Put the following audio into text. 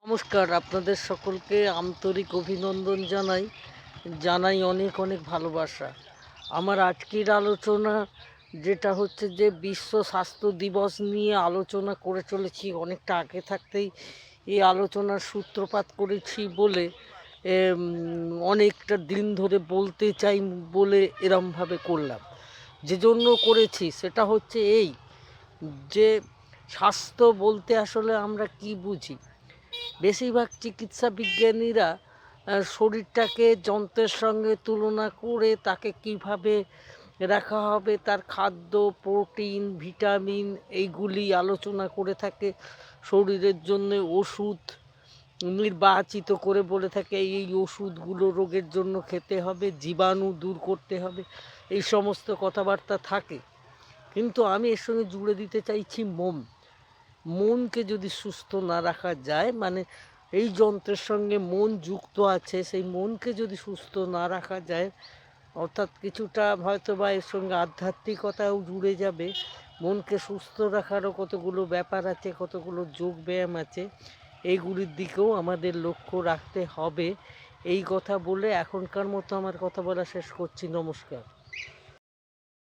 নমস্কার, আপনাদের সকলকে আন্তরিক অভিনন্দন জানাই। জানাই অনেক অনেক ভালোবাসা। আমার আজকের আলোচনা যেটা হচ্ছে যে বিশ্ব স্বাস্থ্য দিবস নিয়ে আলোচনা করে চলেছি। অনেকটা আগে থাকতেই এই আলোচনার সূত্রপাত করেছি বলে অনেকটা দিন ধরে বলতে চাই বলে এরমভাবে করলাম। যে জন্য করেছি সেটা হচ্ছে এই যে স্বাস্থ্য বলতে আসলে আমরা কি বুঝি। বেশিরভাগ চিকিৎসা বিজ্ঞানীরা শরীরটাকে যন্ত্রের সঙ্গে তুলনা করে তাকে কিভাবে রাখা হবে, তার খাদ্য, প্রোটিন, ভিটামিন এইগুলি আলোচনা করে থাকে। শরীরের জন্য ওষুধ নির্বাচিত করে বলে থাকে এই ওষুধগুলো রোগের জন্য খেতে হবে, জীবাণু দূর করতে হবে, এই সমস্ত কথাবার্তা থাকে। কিন্তু আমি এর সঙ্গে জুড়ে দিতে চাইছি মনকে যদি সুস্থ না রাখা যায়, মানে এই যন্ত্রের সঙ্গে মন যুক্ত আছে, সেই মনকে যদি সুস্থ না রাখা যায়, অর্থাৎ কিছুটা হয়তো বা এর সঙ্গে আধ্যাত্মিকতাও জুড়ে যাবে। মনকে সুস্থ রাখারও কতগুলো ব্যাপার আছে, কতগুলো যোগ ব্যায়াম আছে, এইগুলির দিকেও আমাদের লক্ষ্য রাখতে হবে। এই কথা বলে এখনকার মতো আমার কথা বলা শেষ করছি। নমস্কার।